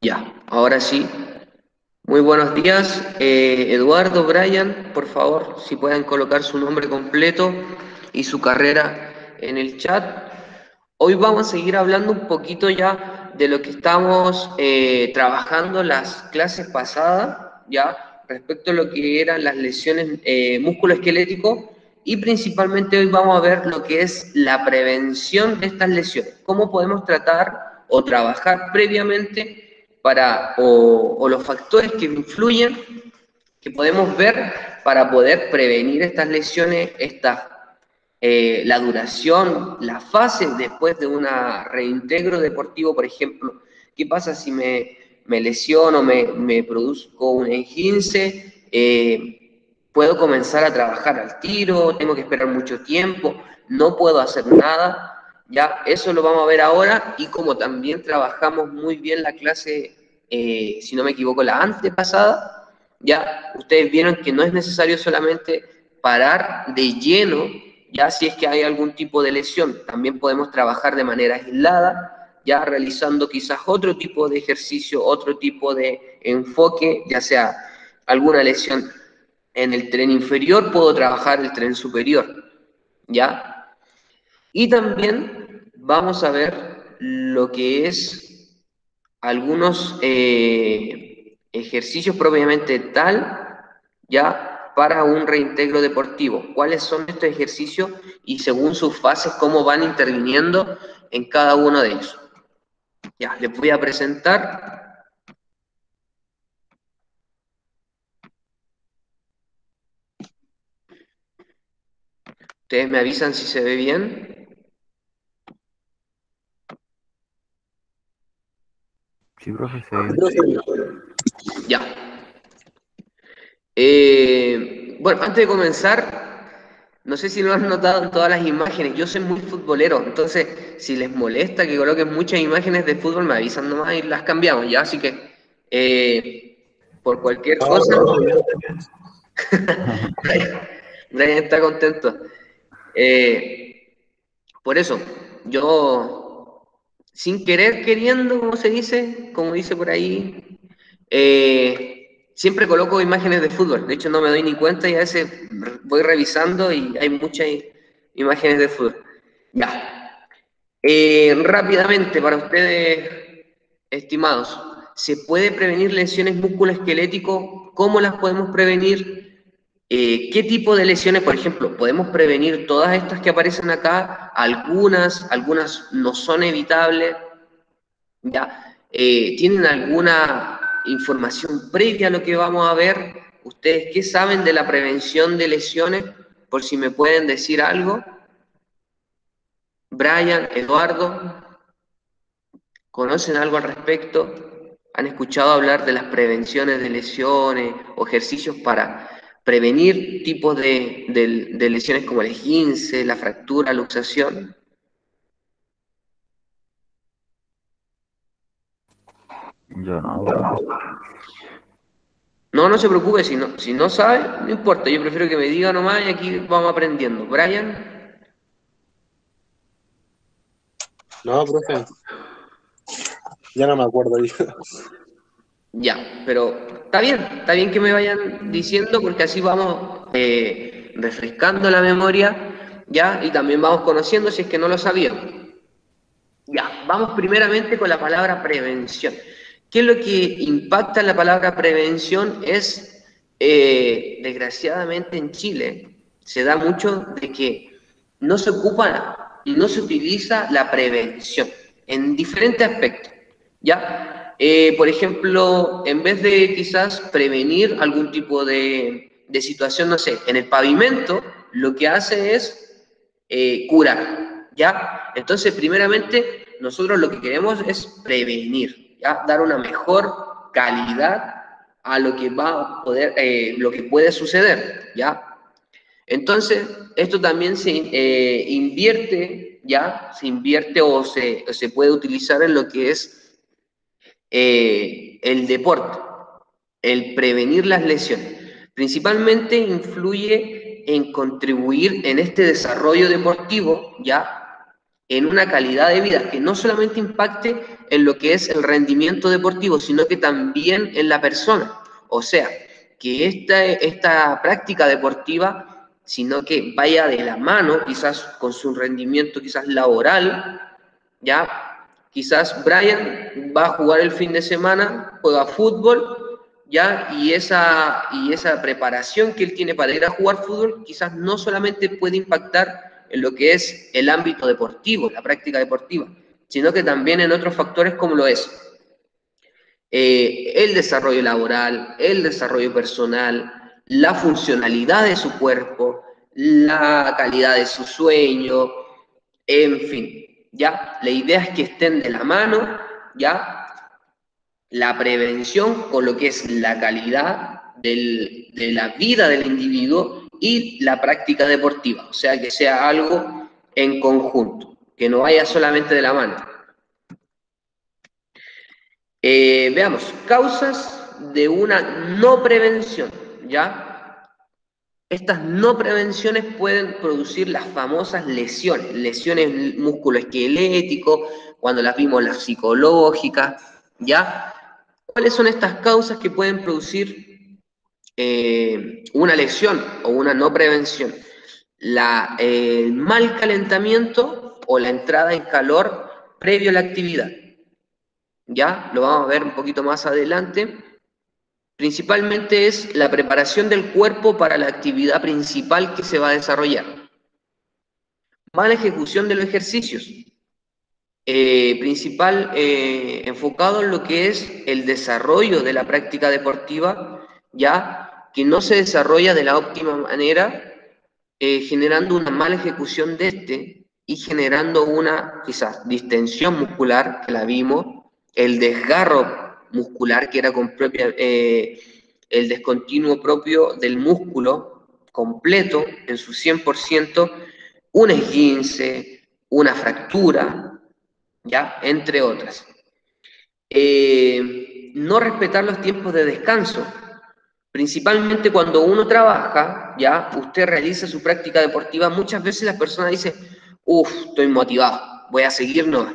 Ya, ahora sí. Muy buenos días, Eduardo, Brian, por favor, si pueden colocar su nombre completo y su carrera en el chat. Hoy vamos a seguir hablando un poquito ya de lo que estamos trabajando las clases pasadas, ya, respecto a lo que eran las lesiones musculoesqueléticas y principalmente hoy vamos a ver lo que es la prevención de estas lesiones, cómo podemos tratar o trabajar previamente o los factores que influyen, que podemos ver para poder prevenir estas lesiones, la duración, la fase después de un reintegro deportivo, por ejemplo. ¿Qué pasa si me lesiono, me produzco un esguince? ¿Puedo comenzar a trabajar al tiro? ¿Tengo que esperar mucho tiempo? ¿No puedo hacer nada? Ya, eso lo vamos a ver ahora y como también trabajamos muy bien la clase, si no me equivoco, la antepasada, ya ustedes vieron que no es necesario solamente parar de lleno, ya si es que hay algún tipo de lesión, también podemos trabajar de manera aislada, ya realizando quizás otro tipo de ejercicio, otro tipo de enfoque, ya sea alguna lesión en el tren inferior, puedo trabajar el tren superior, ¿ya? Y también vamos a ver lo que es algunos ejercicios propiamente tal, ya para un reintegro deportivo. ¿Cuáles son estos ejercicios y según sus fases cómo van interviniendo en cada uno de ellos? Ya, les voy a presentar. Ustedes me avisan si se ve bien. Sí, profe, se ve bien. Ya. Bueno, antes de comenzar, no sé si lo han notado en todas las imágenes, yo soy muy futbolero, entonces si les molesta que coloquen muchas imágenes de fútbol, me avisan nomás y las cambiamos, ¿ya? Así que, por cualquier No, cosa, pero está bien. Brian está contento. Eh, por eso, yo, sin querer, queriendo, como se dice, como dice por ahí, siempre coloco imágenes de fútbol. De hecho, no me doy ni cuenta y a veces voy revisando y hay muchas imágenes de fútbol. Ya. Rápidamente, para ustedes, estimados, ¿se puede prevenir lesiones musculoesqueléticos? ¿Cómo las podemos prevenir? ¿Qué tipo de lesiones, por ejemplo, podemos prevenir todas estas que aparecen acá? Algunas no son evitables. ¿Ya? ¿Tienen alguna información previa a lo que vamos a ver? ¿Ustedes qué saben de la prevención de lesiones? Por si me pueden decir algo. Brian, Eduardo, ¿conocen algo al respecto? ¿Han escuchado hablar de las prevenciones de lesiones o ejercicios para prevenir tipos de lesiones como el esguince, la fractura, la luxación? Yo no, profe. No, no se preocupe, si no sabe, no importa, yo prefiero que me diga nomás y aquí vamos aprendiendo. Brian, No, profe, ya no me acuerdo yo. ya, pero está bien que me vayan diciendo porque así vamos refrescando la memoria, ya, y también vamos conociendo si es que no lo sabían. Ya, vamos primeramente con la palabra prevención. ¿Qué es lo que impacta en la palabra prevención? Es, desgraciadamente en Chile, se da mucho de que no se ocupa y no se utiliza la prevención en diferentes aspectos. ¿Ya? Por ejemplo, en vez de quizás prevenir algún tipo de situación, no sé, en el pavimento, lo que hace es curar, ¿ya? Entonces, primeramente, nosotros lo que queremos es prevenir, ¿ya? Dar una mejor calidad a lo que va a poder, lo que puede suceder, ¿ya? Entonces, esto también se invierte, ¿ya? Se invierte o se puede utilizar en lo que es el deporte, el prevenir las lesiones. Principalmente influye en contribuir en este desarrollo deportivo, ¿ya? en una calidad de vida que no solamente impacte en lo que es el rendimiento deportivo, sino que también en la persona. O sea, que esta práctica deportiva, sino que vaya de la mano, quizás con su rendimiento quizás laboral, ¿ya? Quizás Brian va a jugar el fin de semana, juega fútbol, ¿ya? Y esa preparación que él tiene para ir a jugar fútbol, quizás no solamente puede impactar en lo que es el ámbito deportivo, la práctica deportiva, sino que también en otros factores como lo es el desarrollo laboral, el desarrollo personal, la funcionalidad de su cuerpo, la calidad de su sueño, en fin, ¿ya? La idea es que estén de la mano, ¿ya? La prevención con lo que es la calidad de la vida del individuo y la práctica deportiva, o sea, que sea algo en conjunto, que no vaya solamente de la mano. Veamos, causas de una no prevención, ¿ya? Estas no prevenciones pueden producir las famosas lesiones musculoesquelético, cuando las vimos las psicológicas, ¿ya? ¿Cuáles son estas causas que pueden producir una lesión o una no prevención? El mal calentamiento o la entrada en calor previo a la actividad. ¿Ya? Lo vamos a ver un poquito más adelante. Principalmente es la preparación del cuerpo para la actividad principal que se va a desarrollar. Mala ejecución de los ejercicios. Enfocado en lo que es el desarrollo de la práctica deportiva, ya que no se desarrolla de la óptima manera, generando una mala ejecución de este y generando una quizás distensión muscular, que la vimos, el desgarro muscular, que era el descontinuo propio del músculo completo en su 100%, un esguince, una fractura, ¿ya? Entre otras. No respetar los tiempos de descanso. Principalmente cuando uno trabaja, ¿ya? Usted realiza su práctica deportiva, muchas veces las personas dicen, estoy motivado, voy a seguir nomás,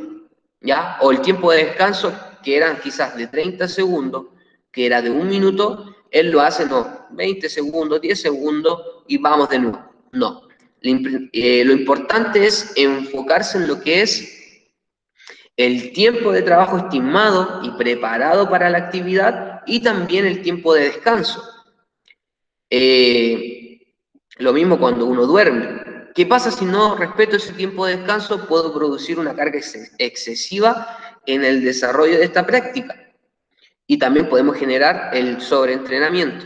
¿ya? O el tiempo de descanso, que eran quizás de 30 segundos, que era de 1 minuto, él lo hace, 20 segundos, 10 segundos, y vamos de nuevo. No. Lo importante es enfocarse en lo que es el tiempo de trabajo estimado y preparado para la actividad y también el tiempo de descanso. Lo mismo cuando uno duerme. ¿Qué pasa si no respeto ese tiempo de descanso? Puedo producir una carga excesiva en el desarrollo de esta práctica. Y también podemos generar el sobreentrenamiento.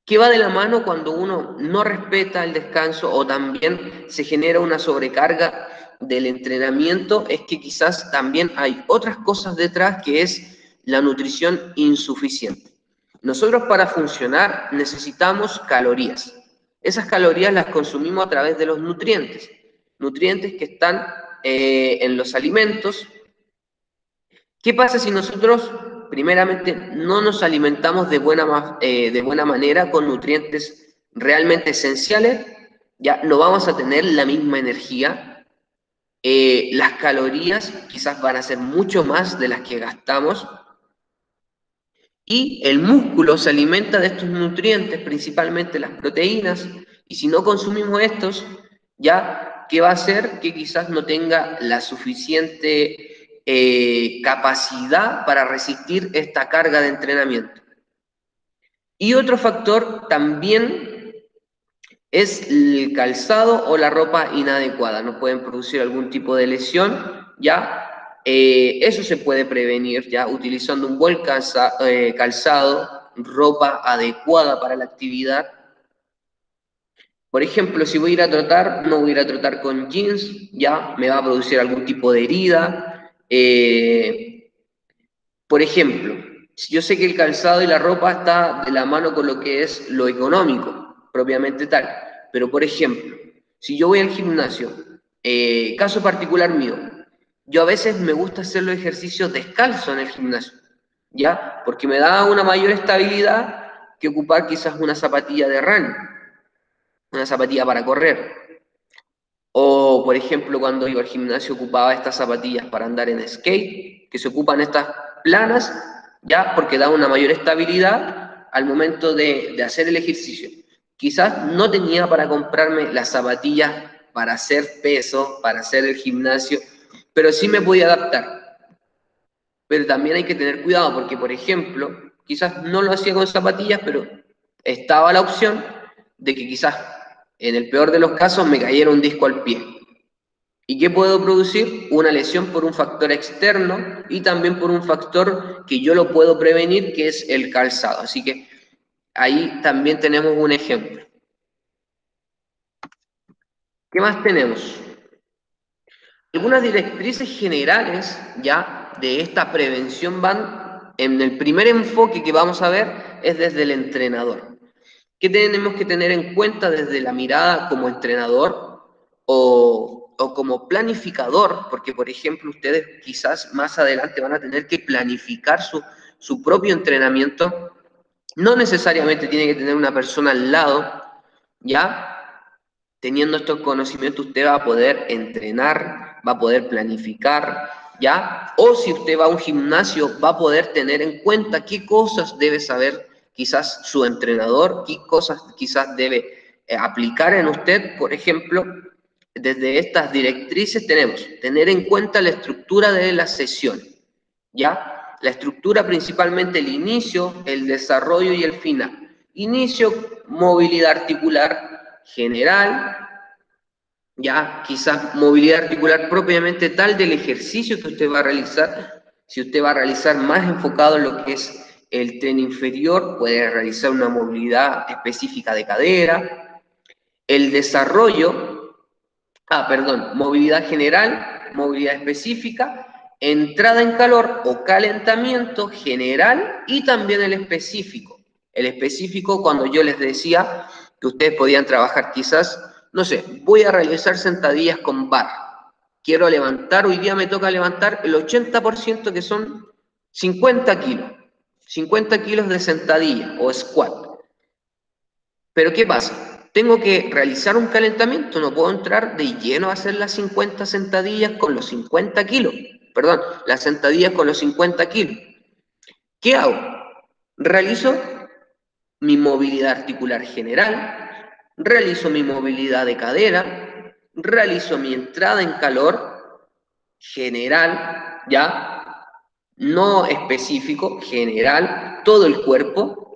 ¿Qué va de la mano cuando uno no respeta el descanso o también se genera una sobrecarga del entrenamiento? Es que quizás también hay otras cosas detrás, que es la nutrición insuficiente. Nosotros para funcionar necesitamos calorías. Esas calorías las consumimos a través de los nutrientes que están en los alimentos. ¿Qué pasa si nosotros, primeramente, no nos alimentamos de buena manera con nutrientes realmente esenciales? Ya no vamos a tener la misma energía. Las calorías quizás van a ser mucho más de las que gastamos. Y el músculo se alimenta de estos nutrientes, principalmente las proteínas, y si no consumimos estos, ya, ¿qué va a hacer? Que quizás no tenga la suficiente capacidad para resistir esta carga de entrenamiento. Y otro factor también es el calzado o la ropa inadecuada. Nos pueden producir algún tipo de lesión, ¿ya? Eso se puede prevenir, ¿ya? Utilizando un buen calzado, ropa adecuada para la actividad. Por ejemplo, si voy a ir a trotar, no voy a ir a trotar con jeans, ¿ya? Me va a producir algún tipo de herida. Por ejemplo, yo sé que el calzado y la ropa está de la mano con lo que es lo económico, propiamente tal. Pero, por ejemplo, si yo voy al gimnasio, caso particular mío, yo a veces me gusta hacer los ejercicios descalzo en el gimnasio, ¿ya? Porque me da una mayor estabilidad que ocupar quizás una zapatilla de running, una zapatilla para correr. O, por ejemplo, cuando iba al gimnasio ocupaba estas zapatillas para andar en skate, que se ocupan estas planas, ya, porque da una mayor estabilidad al momento de hacer el ejercicio. Quizás no tenía para comprarme las zapatillas para hacer peso, para hacer el gimnasio, pero sí me podía adaptar. Pero también hay que tener cuidado porque, por ejemplo, quizás no lo hacía con zapatillas, pero estaba la opción de que quizás, en el peor de los casos, me cayera un disco al pie. ¿Y qué puedo producir? Una lesión por un factor externo y también por un factor que yo lo puedo prevenir, que es el calzado. Así que ahí también tenemos un ejemplo. ¿Qué más tenemos? Algunas directrices generales ya de esta prevención van en el primer enfoque que vamos a ver es desde el entrenador. ¿Qué tenemos que tener en cuenta desde la mirada como entrenador o como planificador? Porque, por ejemplo, ustedes quizás más adelante van a tener que planificar su propio entrenamiento. No necesariamente tiene que tener una persona al lado, ¿ya? Teniendo estos conocimientos usted va a poder entrenar, va a poder planificar, ¿ya? O si usted va a un gimnasio, va a poder tener en cuenta qué cosas debe saber quizás su entrenador, qué cosas quizás debe aplicar en usted. Por ejemplo, desde estas directrices tenemos tener en cuenta la estructura de la sesión, ¿ya? La estructura principalmente el inicio, el desarrollo y el final. Inicio, movilidad articular general, ya quizás movilidad articular propiamente tal del ejercicio que usted va a realizar. Si usted va a realizar más enfocado en lo que es el tren inferior, puede realizar una movilidad específica de cadera. El desarrollo, movilidad general, movilidad específica, entrada en calor o calentamiento general y también el específico. El específico, cuando yo les decía que ustedes podían trabajar quizás, no sé, voy a realizar sentadillas con barra. Quiero levantar, hoy día me toca levantar el 80% que son 50 kilos. 50 kilos de sentadilla o squat. Pero ¿qué pasa? Tengo que realizar un calentamiento, no puedo entrar de lleno a hacer las 50 sentadillas con los 50 kilos. Perdón, las sentadillas con los 50 kilos. ¿Qué hago? Realizo mi movilidad articular general, realizo mi movilidad de cadera, realizo mi entrada en calor general, ¿ya? No específico, general, todo el cuerpo,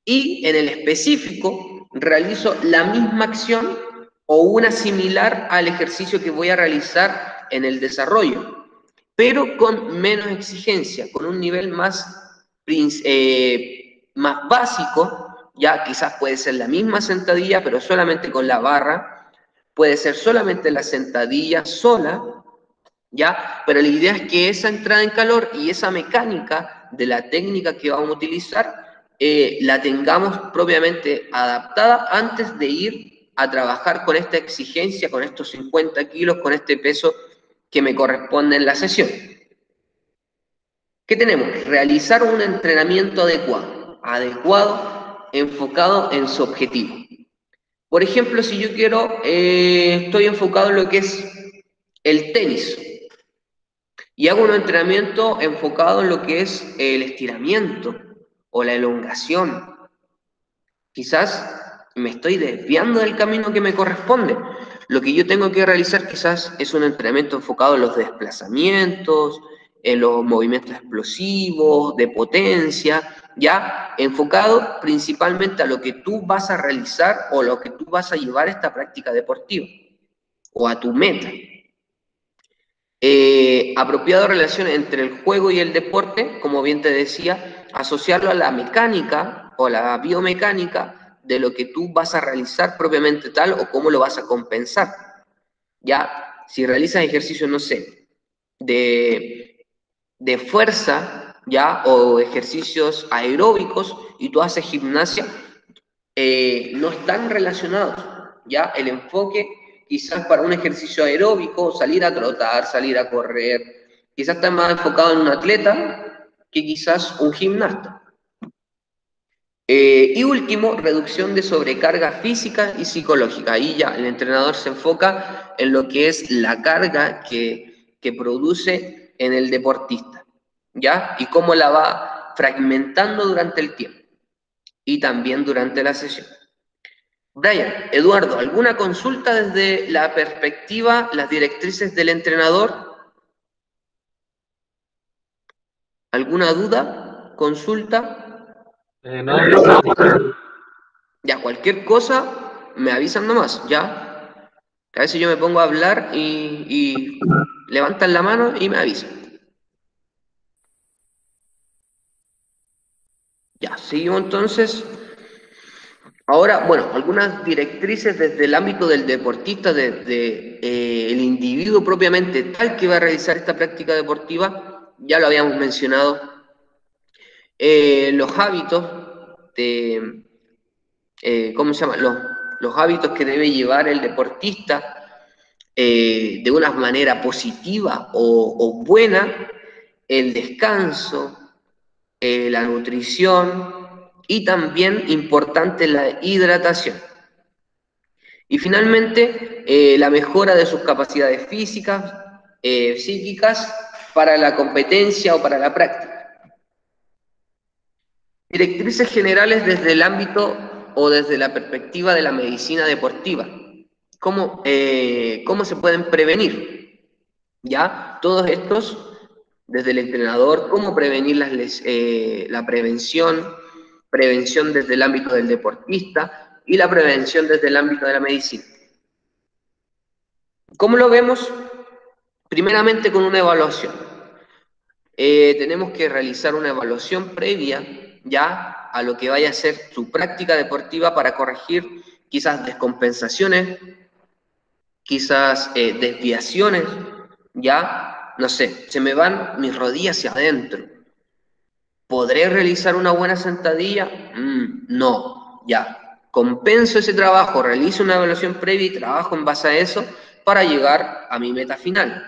y en el específico realizo la misma acción o una similar al ejercicio que voy a realizar en el desarrollo, pero con menos exigencia, con un nivel más básico, ya quizás puede ser la misma sentadilla, pero solamente con la barra, puede ser solamente la sentadilla sola, ¿ya? Pero la idea es que esa entrada en calor y esa mecánica de la técnica que vamos a utilizar la tengamos propiamente adaptada antes de ir a trabajar con esta exigencia, con estos 50 kilos, con este peso que me corresponde en la sesión. ¿Qué tenemos? Realizar un entrenamiento adecuado, enfocado en su objetivo. Por ejemplo, si yo quiero, estoy enfocado en lo que es el tenis, y hago un entrenamiento enfocado en lo que es el estiramiento o la elongación. Quizás me estoy desviando del camino que me corresponde. Lo que yo tengo que realizar quizás es un entrenamiento enfocado en los desplazamientos, en los movimientos explosivos, de potencia, ya enfocado principalmente a lo que tú vas a realizar o lo que tú vas a llevar a esta práctica deportiva o a tu meta. Apropiado relación entre el juego y el deporte, como bien te decía, asociarlo a la mecánica o la biomecánica de lo que tú vas a realizar propiamente tal o cómo lo vas a compensar. Ya, si realizas ejercicios, no sé, de fuerza, ya, o ejercicios aeróbicos y tú haces gimnasia, no están relacionados, ya, el enfoque quizás para un ejercicio aeróbico, salir a trotar, salir a correr, quizás está más enfocado en un atleta que quizás un gimnasta. Y último, reducción de sobrecarga física y psicológica. Ahí ya el entrenador se enfoca en lo que es la carga que produce en el deportista, ¿ya? Y cómo la va fragmentando durante el tiempo y también durante la sesión. Brian, Eduardo, ¿alguna consulta desde la perspectiva, las directrices del entrenador? ¿Alguna duda? ¿Consulta? No, profe. Ya, cualquier cosa, me avisan nomás, ¿ya? A veces yo me pongo a hablar y levantan la mano y me avisan. Ya, seguimos entonces. Ahora, bueno, algunas directrices desde el ámbito del deportista, desde el individuo propiamente tal que va a realizar esta práctica deportiva, ya lo habíamos mencionado. Los hábitos de, ¿cómo se llama? Los hábitos que debe llevar el deportista de una manera positiva o buena, el descanso, la nutrición y también importante la hidratación. Y finalmente, la mejora de sus capacidades físicas, psíquicas, para la competencia o para la práctica. Directrices generales desde el ámbito o desde la perspectiva de la medicina deportiva. ¿Cómo se pueden prevenir? ¿Ya? Todos estos, desde el entrenador, cómo prevenir la prevención desde el ámbito del deportista y la prevención desde el ámbito de la medicina. ¿Cómo lo vemos? Primeramente con una evaluación. Tenemos que realizar una evaluación previa ya a lo que vaya a ser su práctica deportiva para corregir quizás descompensaciones, quizás desviaciones, ya, no sé, se me van mis rodillas hacia adentro. ¿Podré realizar una buena sentadilla? No, ya. Compenso ese trabajo, realizo una evaluación previa y trabajo en base a eso para llegar a mi meta final.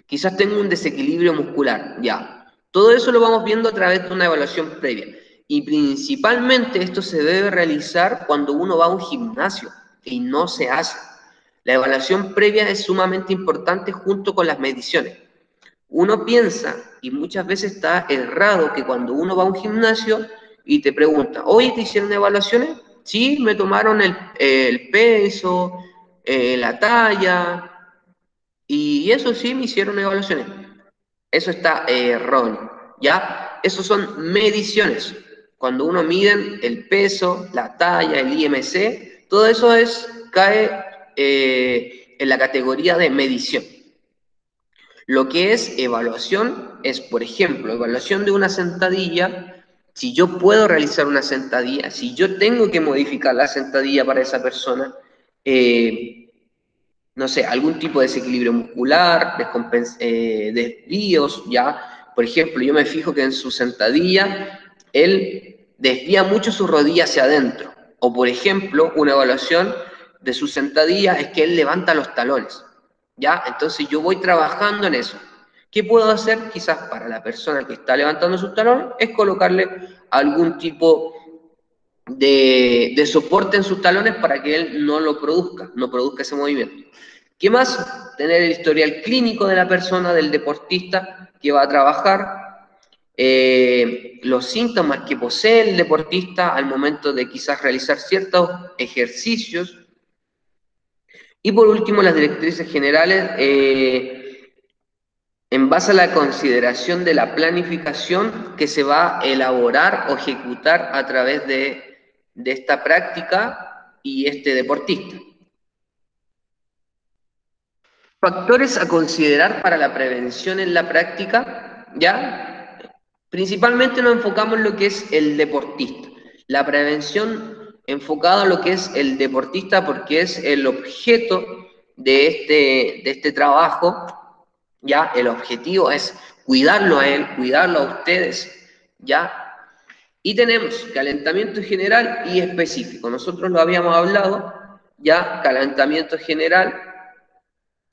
Quizás tengo un desequilibrio muscular, ya. Todo eso lo vamos viendo a través de una evaluación previa. Y principalmente esto se debe realizar cuando uno va a un gimnasio y no se hace. La evaluación previa es sumamente importante junto con las mediciones. Uno piensa, y muchas veces está errado, que cuando uno va a un gimnasio y te pregunta, oye, ¿te hicieron evaluaciones? Sí, me tomaron el peso, la talla, y eso sí me hicieron evaluaciones. Eso está erróneo, ¿ya? Esos son mediciones. Cuando uno mide el peso, la talla, el IMC, todo eso cae en la categoría de medición. Lo que es evaluación es, por ejemplo, evaluación de una sentadilla. Si yo puedo realizar una sentadilla, si yo tengo que modificar la sentadilla para esa persona, no sé, algún tipo de desequilibrio muscular, desvíos, ¿ya? Por ejemplo, yo me fijo que en su sentadilla, él desvía mucho su rodilla hacia adentro. O, por ejemplo, una evaluación de su sentadilla es que él levanta los talones, ¿ya? Entonces yo voy trabajando en eso. ¿Qué puedo hacer? Quizás para la persona que está levantando sus talones es colocarle algún tipo de soporte en sus talones para que él no produzca ese movimiento. ¿Qué más? Tener el historial clínico de la persona, del deportista que va a trabajar, los síntomas que posee el deportista al momento de quizás realizar ciertos ejercicios. Y por último, las directrices generales en base a la consideración de la planificación que se va a elaborar o ejecutar a través de esta práctica y este deportista. Factores a considerar para la prevención en la práctica, ¿ya? Principalmente nos enfocamos en lo que es el deportista. La prevención enfocada en lo que es el deportista porque es el objeto de este trabajo, ¿ya? El objetivo es cuidarlo a él, cuidarlo a ustedes, ¿ya? Y tenemos calentamiento general y específico. Nosotros lo habíamos hablado, ¿ya? Calentamiento general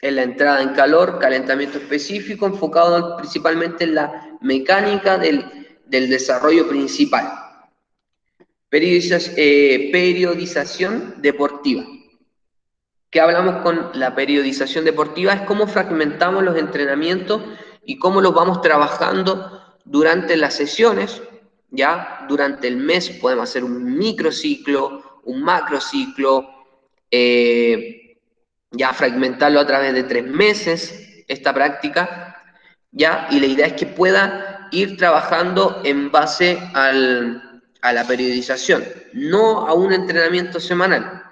en la entrada en calor, calentamiento específico, enfocado principalmente en la mecánica del desarrollo principal. Periodización deportiva. ¿Qué hablamos con la periodización deportiva? Es cómo fragmentamos los entrenamientos y cómo los vamos trabajando durante las sesiones, ¿ya? Durante el mes podemos hacer un microciclo, un macrociclo, ya fragmentarlo a través de 3 meses, esta práctica, ¿ya? Y la idea es que pueda ir trabajando en base a la periodización, no a un entrenamiento semanal.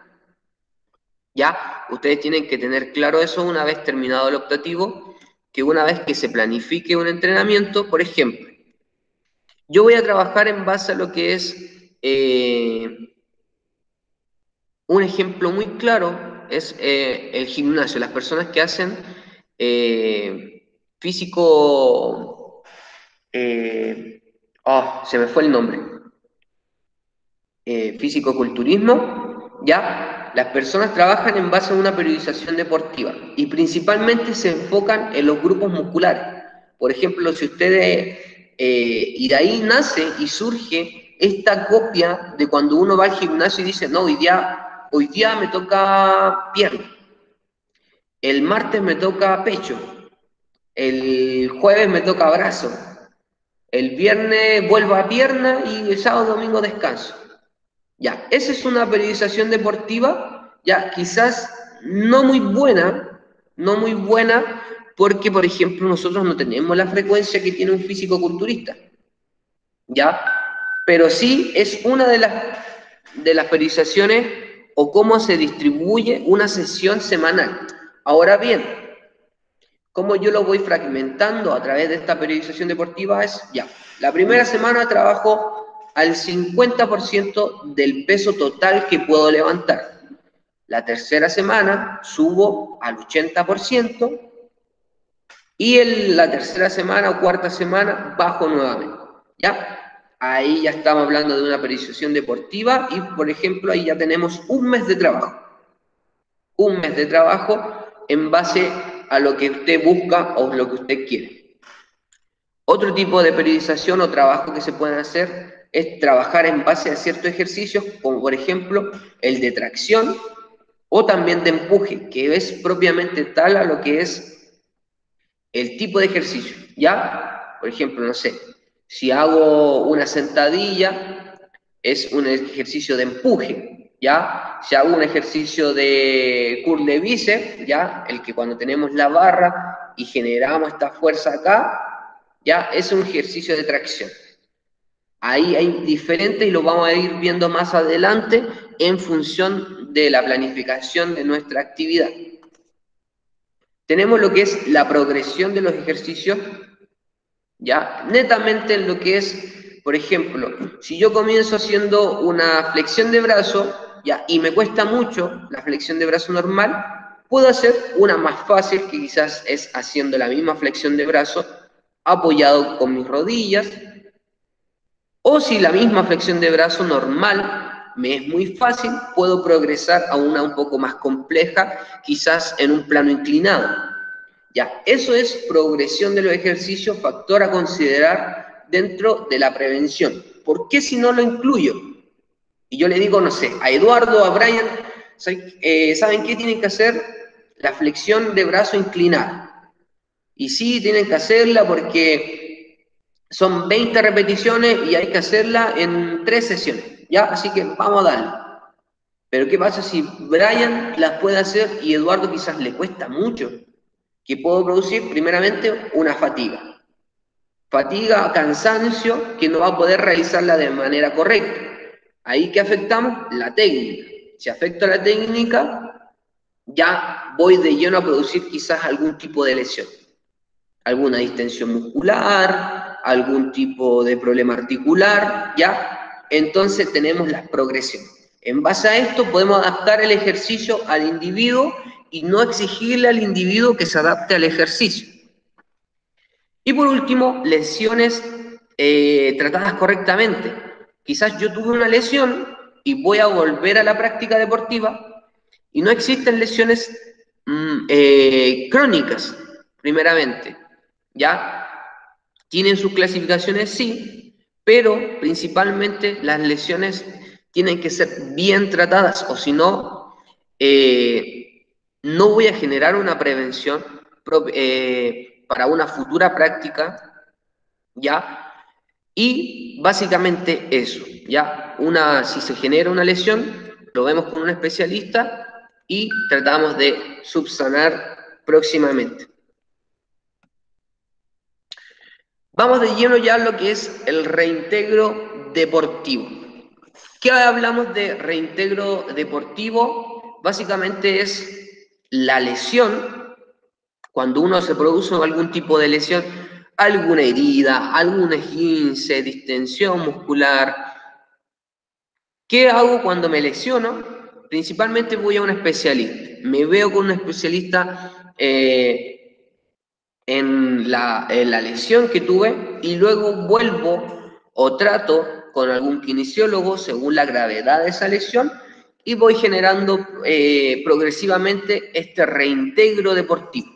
¿Ya? Ustedes tienen que tener claro eso una vez terminado el optativo, que una vez que se planifique un entrenamiento, por ejemplo, yo voy a trabajar en base a lo que es un ejemplo muy claro, es el gimnasio, las personas que hacen físico, se me fue el nombre, físico-culturismo, ¿ya? Las personas trabajan en base a una periodización deportiva y principalmente se enfocan en los grupos musculares. Por ejemplo, si ustedes, y de ahí nace y surge esta copia de cuando uno va al gimnasio y dice, no, hoy día me toca pierna, el martes me toca pecho, el jueves me toca brazo, el viernes vuelvo a pierna y el sábado domingo descanso. Ya, esa es una periodización deportiva, ya quizás no muy buena, porque, por ejemplo, nosotros no tenemos la frecuencia que tiene un físico-culturista, ¿ya? Pero sí es una de las periodizaciones o cómo se distribuye una sesión semanal. Ahora bien, cómo yo lo voy fragmentando a través de esta periodización deportiva es, ya, la primera semana trabajo al 50% del peso total que puedo levantar. La tercera semana subo al 80% y la tercera semana o cuarta semana bajo nuevamente, ¿ya? Ahí ya estamos hablando de una periodización deportiva y, por ejemplo, ahí ya tenemos un mes de trabajo. Un mes de trabajo en base a lo que usted busca o lo que usted quiere. Otro tipo de periodización o trabajo que se pueden hacer es trabajar en base a ciertos ejercicios, como por ejemplo el de tracción o también de empuje, que es propiamente tal a lo que es el tipo de ejercicio, ¿ya? Por ejemplo, no sé, si hago una sentadilla, es un ejercicio de empuje, ¿ya? Si hago un ejercicio de curl de bíceps, ¿ya? El que cuando tenemos la barra y generamos esta fuerza acá, ¿ya? Es un ejercicio de tracción. Ahí hay diferentes y lo vamos a ir viendo más adelante en función de la planificación de nuestra actividad. Tenemos lo que es la progresión de los ejercicios, ¿ya? Netamente en lo que es, por ejemplo, si yo comienzo haciendo una flexión de brazo, ¿ya? Y me cuesta mucho la flexión de brazo normal, puedo hacer una más fácil, que quizás es haciendo la misma flexión de brazo apoyado con mis rodillas, o si la misma flexión de brazo normal me es muy fácil, puedo progresar a una un poco más compleja, quizás en un plano inclinado. Ya, eso es progresión de los ejercicios, factor a considerar dentro de la prevención. ¿Por qué si no lo incluyo? Y yo le digo, no sé, a Eduardo, a Brian, ¿saben qué tienen que hacer? La flexión de brazo inclinada. Y sí, tienen que hacerla porque son 20 repeticiones y hay que hacerla en 3 sesiones, ¿ya? Así que vamos a darle. Pero ¿qué pasa si Brian las puede hacer y Eduardo quizás le cuesta mucho? Que puedo producir primeramente una fatiga. Fatiga, cansancio, que no va a poder realizarla de manera correcta. Ahí que afectamos la técnica. Si afecto la técnica, ya voy de lleno a producir quizás algún tipo de lesión. Alguna distensión muscular, algún tipo de problema articular, ¿ya? Entonces tenemos la progresión. En base a esto podemos adaptar el ejercicio al individuo y no exigirle al individuo que se adapte al ejercicio. Y por último, lesiones tratadas correctamente. Quizás yo tuve una lesión y voy a volver a la práctica deportiva y no existen lesiones crónicas, primeramente, ¿ya? Tienen sus clasificaciones, sí, pero principalmente las lesiones tienen que ser bien tratadas, o si no, no voy a generar una prevención para una futura práctica, ¿ya? Y básicamente eso, ¿ya? Si se genera una lesión, lo vemos con un especialista y tratamos de subsanar próximamente. Vamos de lleno ya a lo que es el reintegro deportivo. ¿Qué hablamos de reintegro deportivo? Básicamente es la lesión, cuando uno se produce algún tipo de lesión, alguna herida, algún esguince, distensión muscular. ¿Qué hago cuando me lesiono? Principalmente voy a un especialista. Me veo con un especialista en la lesión que tuve y luego vuelvo o trato con algún kinesiólogo según la gravedad de esa lesión y voy generando progresivamente este reintegro deportivo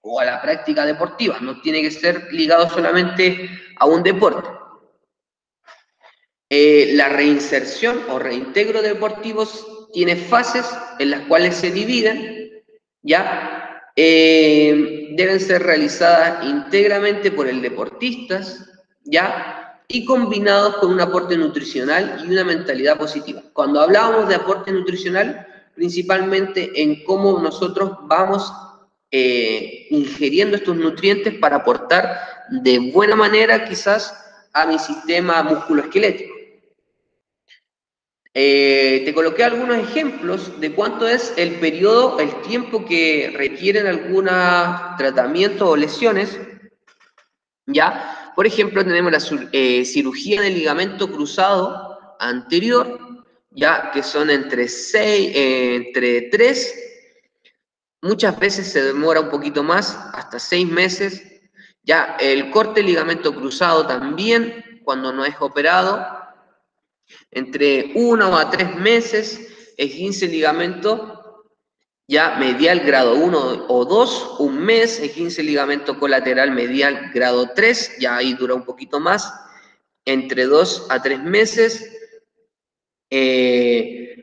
o a la práctica deportiva. No tiene que ser ligado solamente a un deporte. La reinserción o reintegro deportivos tiene fases en las cuales se dividen, ¿ya? Deben ser realizadas íntegramente por el deportista, ¿ya? Y combinados con un aporte nutricional y una mentalidad positiva. Cuando hablábamos de aporte nutricional, principalmente en cómo nosotros vamos ingiriendo estos nutrientes para aportar de buena manera quizás a mi sistema musculoesquelético. Te coloqué algunos ejemplos de cuánto es el periodo, el tiempo que requieren algunos tratamientos o lesiones, ¿ya? Por ejemplo, tenemos la cirugía del ligamento cruzado anterior, ¿ya? Que son entre 3, muchas veces se demora un poquito más, hasta 6 meses, ¿ya? El corte del ligamento cruzado también, cuando no es operado, entre 1 a 3 meses, esguince ligamento ya medial grado 1 o 2, un mes, esguince ligamento colateral medial grado 3, ya ahí dura un poquito más, entre 2 a 3 meses,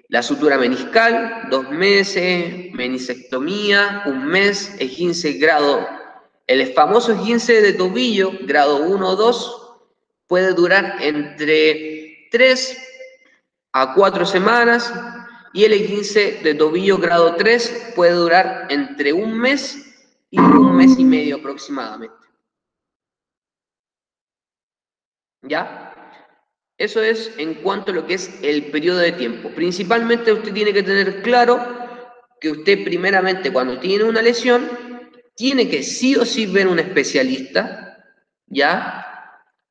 la sutura meniscal, 2 meses, menisectomía, un mes, esguince grado, el famoso esguince de tobillo, grado 1 o 2, puede durar entre 3 a 4 semanas, y el esguince de tobillo grado 3 puede durar entre un mes y un mes y medio aproximadamente. ¿Ya? Eso es en cuanto a lo que es el periodo de tiempo. Principalmente usted tiene que tener claro que usted primeramente cuando tiene una lesión, tiene que sí o sí ver un especialista, ¿ya?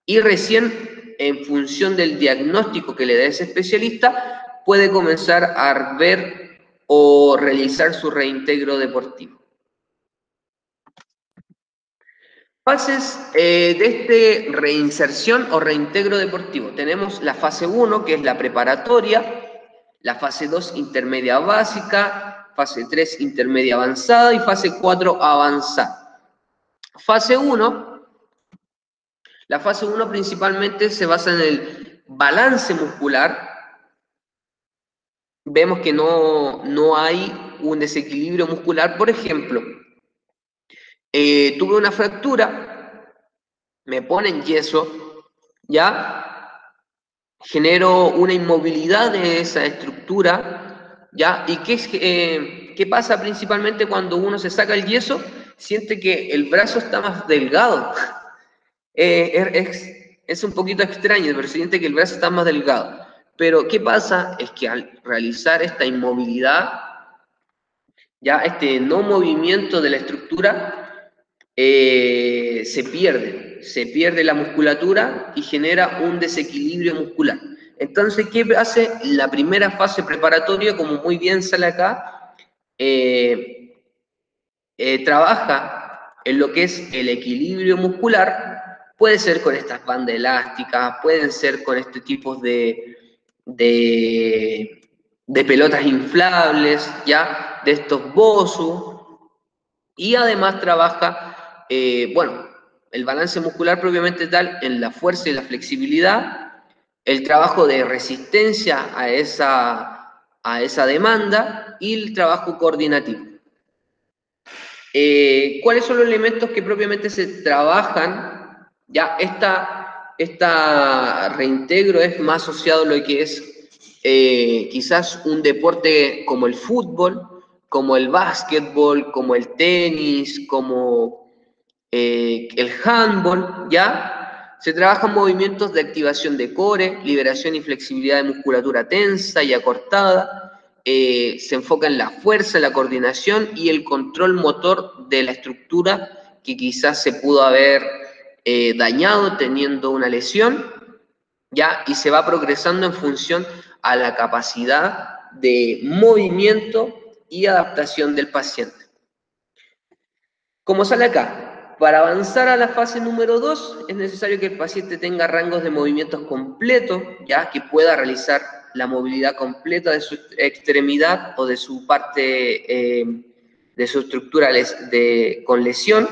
Y recién en función del diagnóstico que le dé ese especialista, puede comenzar a ver o realizar su reintegro deportivo. Fases de este reinserción o reintegro deportivo. Tenemos la fase 1, que es la preparatoria, la fase 2, intermedia básica, fase 3, intermedia avanzada y fase 4, avanzada. Fase 1, la fase 1 principalmente se basa en el balance muscular. Vemos que no hay un desequilibrio muscular. Por ejemplo, tuve una fractura, me ponen yeso, ¿ya? Genero una inmovilidad de esa estructura, ¿ya? ¿Y qué pasa principalmente cuando uno se saca el yeso? Siente que el brazo está más delgado. Es un poquito extraño, pero siente que el brazo está más delgado. Pero ¿qué pasa? Es que al realizar esta inmovilidad, ya este no movimiento de la estructura, se pierde la musculatura y genera un desequilibrio muscular. Entonces, ¿qué hace la primera fase preparatoria? Como muy bien sale acá, trabaja en lo que es el equilibrio muscular. Puede ser con estas bandas elásticas, pueden ser con este tipo de pelotas inflables, ¿ya? De estos BOSU, y además trabaja, bueno, el balance muscular propiamente tal en la fuerza y la flexibilidad, el trabajo de resistencia a esa demanda y el trabajo coordinativo. ¿Cuáles son los elementos que propiamente se trabajan? Ya esta reintegro es más asociado a lo que es quizás un deporte como el fútbol, como el básquetbol, como el tenis, como el handball, ¿ya? Se trabajan movimientos de activación de core, liberación y flexibilidad de musculatura tensa y acortada. Se enfoca en la fuerza, la coordinación y el control motor de la estructura que quizás se pudo haber dañado teniendo una lesión, ¿ya? Y se va progresando en función a la capacidad de movimiento y adaptación del paciente. Como sale acá, para avanzar a la fase número 2 es necesario que el paciente tenga rangos de movimientos completos, ya que pueda realizar la movilidad completa de su extremidad o de su parte de su estructura con lesión,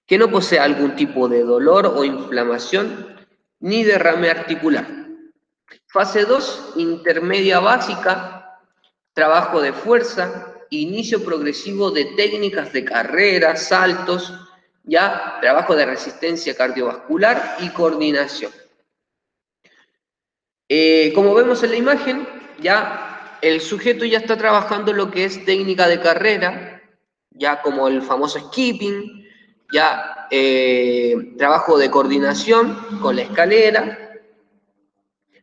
que no posea algún tipo de dolor o inflamación ni derrame articular. Fase 2, intermedia básica, trabajo de fuerza, inicio progresivo de técnicas de carrera, saltos, ya trabajo de resistencia cardiovascular y coordinación. Como vemos en la imagen, ya el sujeto ya está trabajando lo que es técnica de carrera, ya como el famoso skipping, ya trabajo de coordinación con la escalera,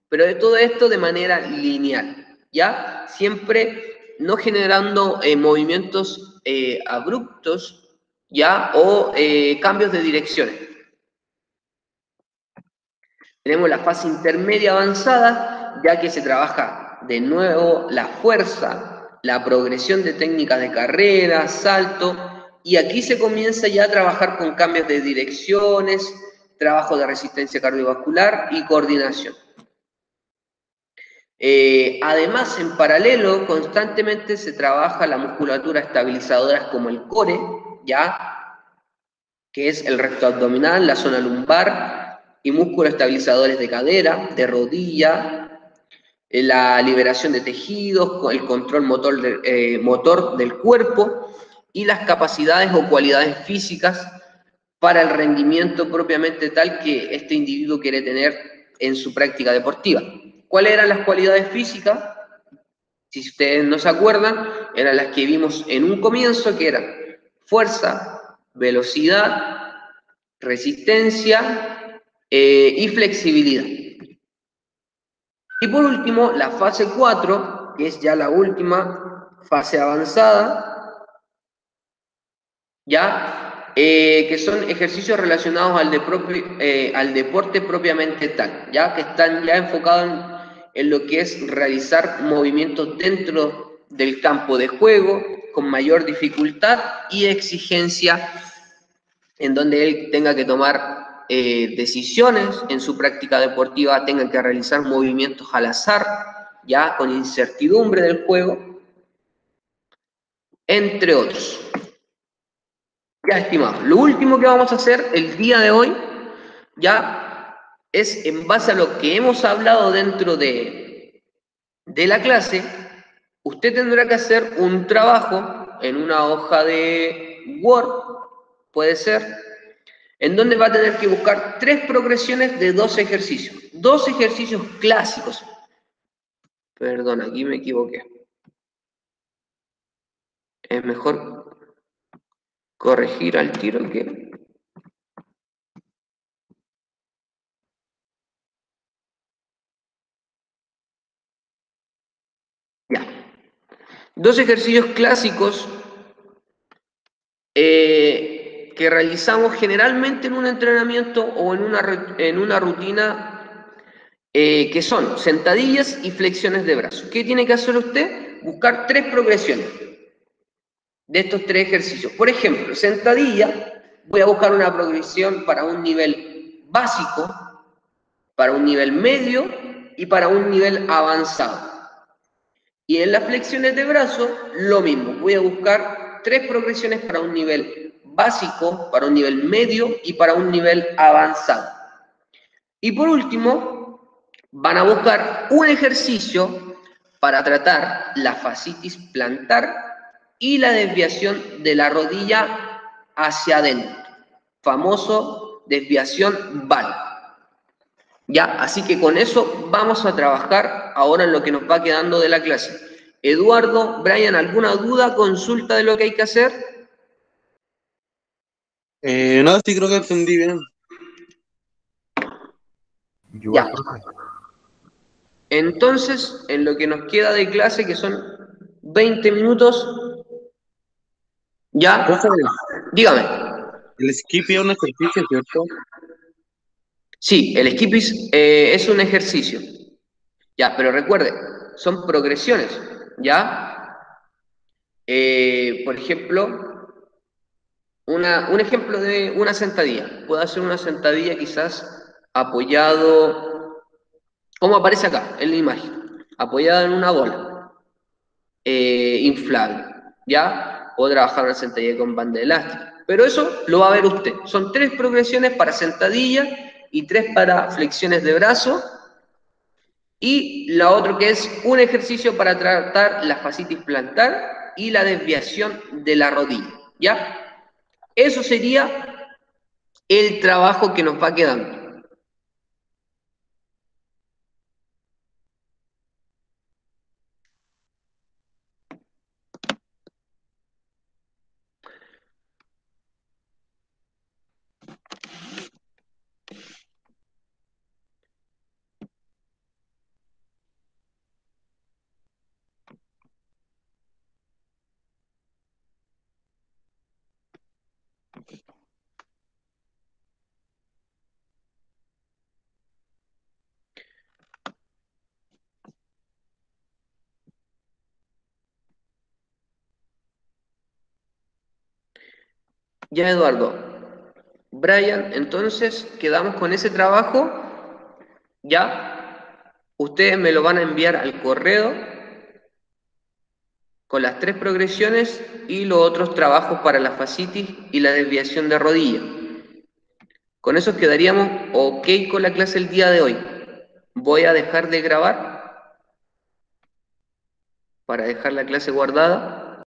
pero de todo esto de manera lineal, ya siempre no generando movimientos abruptos, ya o cambios de direcciones. Tenemos la fase intermedia avanzada, ya que se trabaja de nuevo la fuerza, la progresión de técnicas de carrera, salto, y aquí se comienza ya a trabajar con cambios de direcciones, trabajo de resistencia cardiovascular y coordinación. Además, en paralelo, constantemente se trabaja la musculatura estabilizadora como el core, ya, que es el recto abdominal, la zona lumbar, y músculos estabilizadores de cadera, de rodilla, la liberación de tejidos, el control motor del cuerpo y las capacidades o cualidades físicas para el rendimiento propiamente tal que este individuo quiere tener en su práctica deportiva. ¿Cuáles eran las cualidades físicas? Si ustedes no se acuerdan, eran las que vimos en un comienzo, que eran fuerza, velocidad, resistencia y flexibilidad. Y por último, la fase 4, que es ya la última fase avanzada, ya, que son ejercicios relacionados al deporte propiamente tal, ya que están ya enfocados en lo que es realizar movimientos dentro del campo de juego con mayor dificultad y exigencia, en donde él tenga que tomar decisiones en su práctica deportiva, tenga que realizar movimientos al azar, ya con incertidumbre del juego, entre otros. Ya, estimados, lo último que vamos a hacer el día de hoy, ya, es en base a lo que hemos hablado dentro de la clase, usted tendrá que hacer un trabajo en una hoja de Word, puede ser, en donde va a tener que buscar 3 progresiones de 2 ejercicios. 2 ejercicios clásicos. Perdón, aquí me equivoqué. Es mejor corregir al tiro que... Ya. 2 ejercicios clásicos que realizamos generalmente en un entrenamiento o en una rutina que son sentadillas y flexiones de brazos. ¿Qué tiene que hacer usted? Buscar 3 progresiones de estos 3 ejercicios. Por ejemplo, sentadilla, voy a buscar una progresión para un nivel básico, para un nivel medio y para un nivel avanzado. Y en las flexiones de brazo, lo mismo. Voy a buscar 3 progresiones para un nivel básico, para un nivel medio y para un nivel avanzado. Y por último, van a buscar un ejercicio para tratar la fascitis plantar y la desviación de la rodilla hacia adentro, famoso desviación VAL. Ya, así que con eso vamos a trabajar ahora en lo que nos va quedando de la clase. Eduardo, Brian, ¿alguna duda, consulta de lo que hay que hacer? No, sí creo que entendí bien. Igual, Ya. profe. Entonces, en lo que nos queda de clase, que son 20 minutos, ya, Profe, dígame. el skip es un ejercicio, ¿cierto? Sí, el skip es un ejercicio. Ya, pero recuerde, son progresiones, ¿ya? Por ejemplo, un ejemplo de una sentadilla. Puedo hacer una sentadilla quizás apoyado, como aparece acá en la imagen, apoyado en una bola inflable, ¿ya? Puedo trabajar una sentadilla con banda elástica. Pero eso lo va a ver usted. Son 3 progresiones para sentadilla y 3 para flexiones de brazo. Y la otra que es un ejercicio para tratar la fascitis plantar y la desviación de la rodilla, ¿ya? Eso sería el trabajo que nos va quedando. Ya, Eduardo. Brian, entonces quedamos con ese trabajo, ¿ya? Ustedes me lo van a enviar al correo con las 3 progresiones y los otros trabajos para la fascitis y la desviación de rodilla. Con eso quedaríamos ok con la clase el día de hoy. Voy a dejar de grabar para dejar la clase guardada.